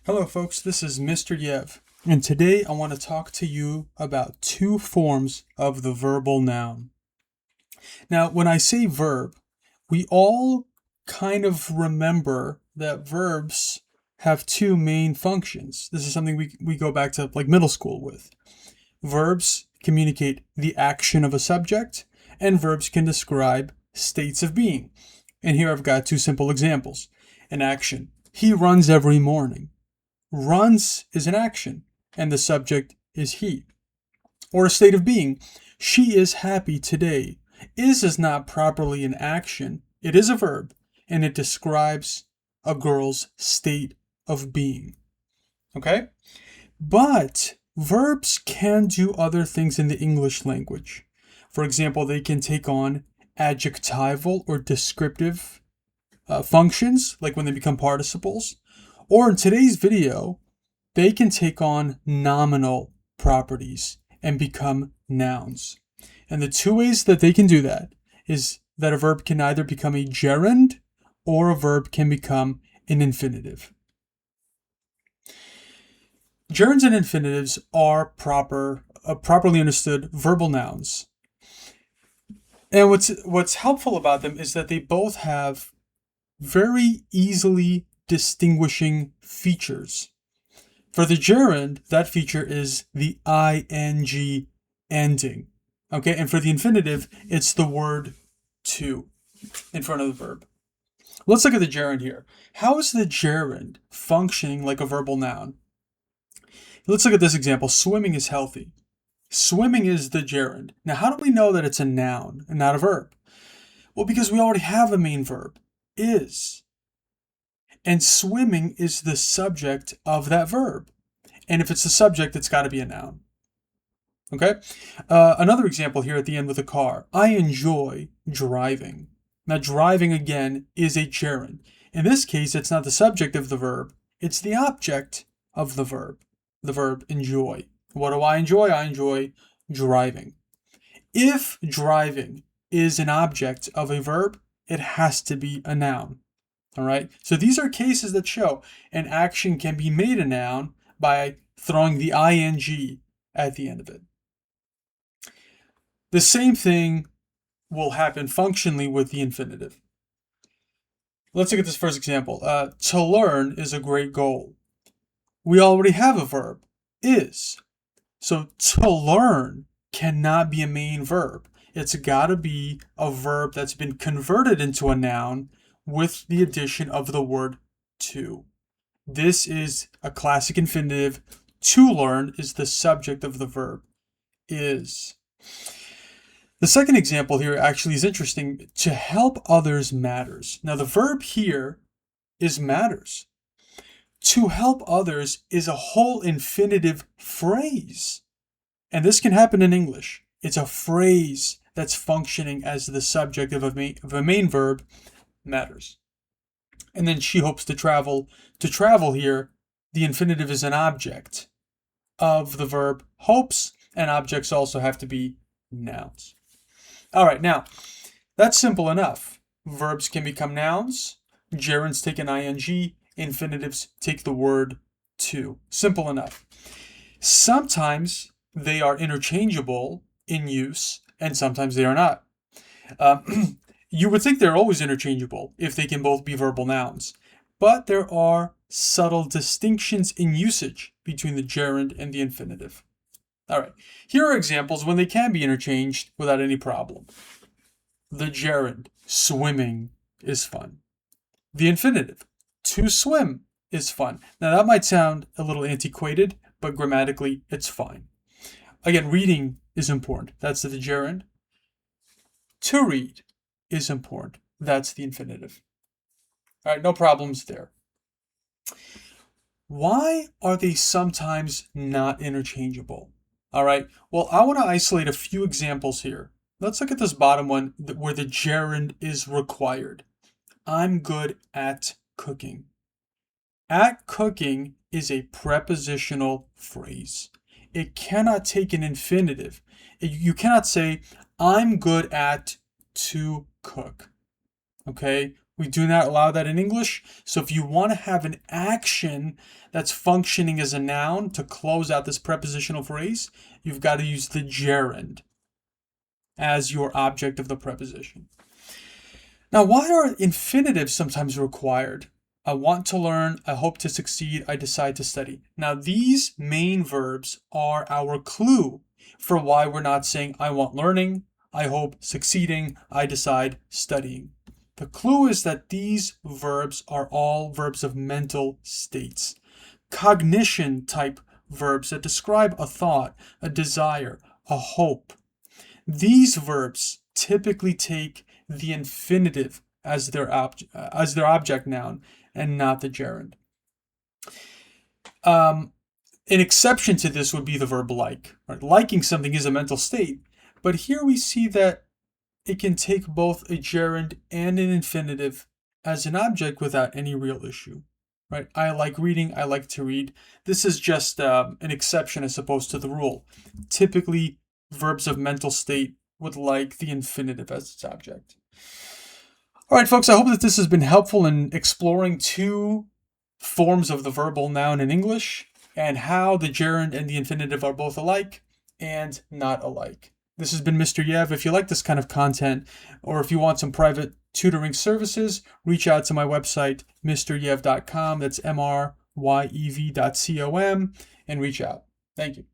Hello folks, this is Mr. Yev, and today I want to talk to you about two forms of the verbal noun. Now, when I say verb, we all kind of remember that verbs have two main functions. This is something we go back to like middle school with. Verbs communicate the action of a subject, and verbs can describe states of being. And here I've got two simple examples. An action: he runs every morning. Runs is an action, and the subject is he. Or a state of being: she is happy today. Is not properly an action, it is a verb, and it describes a girl's state of being. Okay? But verbs can do other things in the English language. For example, they can take on adjectival or descriptive functions, like when they become participles. Or in today's video, they can take on nominal properties and become nouns. And the two ways that they can do that is that a verb can either become a gerund or a verb can become an infinitive. Gerunds and infinitives are properly understood verbal nouns. And what's helpful about them is that they both have very easily distinguishing features. For the gerund, that feature is the ing ending. Okay, and for the infinitive, it's the word to in front of the verb. Let's look at the gerund here. How is the gerund functioning like a verbal noun? Let's look at this example. Swimming is healthy. Swimming is the gerund. Now, how do we know that it's a noun and not a verb? Well, because we already have a main verb, is. And swimming is the subject of that verb. And if it's the subject, it's got to be a noun. Okay? Another example here at the end with a car. I enjoy driving. Now, driving, again, is a gerund. In this case, it's not the subject of the verb. It's the object of the verb enjoy. What do I enjoy? I enjoy driving. If driving is an object of a verb, it has to be a noun. All right, so these are cases that show an action can be made a noun by throwing the ing at the end of it. The same thing will happen functionally with the infinitive. Let's look at this first example. To learn is a great goal. We already have a verb, is. So to learn cannot be a main verb. It's got to be a verb that's been converted into a noun with the addition of the word to. This is a classic infinitive. To learn is the subject of the verb, is. The second example here actually is interesting. To help others matters. Now the verb here is matters. To help others is a whole infinitive phrase. And this can happen in English. It's a phrase that's functioning as the subject of a main verb, matters. And then she hopes to travel. To travel here, the infinitive is an object of the verb hopes, and objects also have to be nouns. All right, now, that's simple enough. Verbs can become nouns. Gerunds take an ing. Infinitives take the word to. Simple enough. Sometimes they are interchangeable in use, and sometimes they are not. You would think they're always interchangeable if they can both be verbal nouns. But there are subtle distinctions in usage between the gerund and the infinitive. All right, here are examples when they can be interchanged without any problem. The gerund, swimming, is fun. The infinitive, to swim, is fun. Now that might sound a little antiquated, but grammatically it's fine. Again, reading is important. That's the gerund. To read is important. That's the infinitive. All right, no problems there. Why are they sometimes not interchangeable? All right, well, I want to isolate a few examples here. Let's look at this bottom one where the gerund is required. I'm good at cooking. At cooking is a prepositional phrase. It cannot take an infinitive. You cannot say, I'm good at to cook. Okay? We do not allow that in English. So if you want to have an action that's functioning as a noun to close out this prepositional phrase, you've got to use the gerund as your object of the preposition. Now, why are infinitives sometimes required? I want to learn, I hope to succeed, I decide to study. Now, these main verbs are our clue for why we're not saying I want learning, I hope succeeding, I decide studying. The clue is that these verbs are all verbs of mental states. Cognition type verbs that describe a thought, a desire, a hope. These verbs typically take the infinitive as their object noun and not the gerund. An exception to this would be the verb like. Right? Liking something is a mental state, but here we see that it can take both a gerund and an infinitive as an object without any real issue. Right? I like reading, I like to read. This is just an exception as opposed to the rule. Typically, verbs of mental state would like the infinitive as its object. All right, folks, I hope that this has been helpful in exploring two forms of the verbal noun in English and how the gerund and the infinitive are both alike and not alike. This has been Mr. Yev. If you like this kind of content, or if you want some private tutoring services, reach out to my website, mryev.com. That's mryev.com, and reach out. Thank you.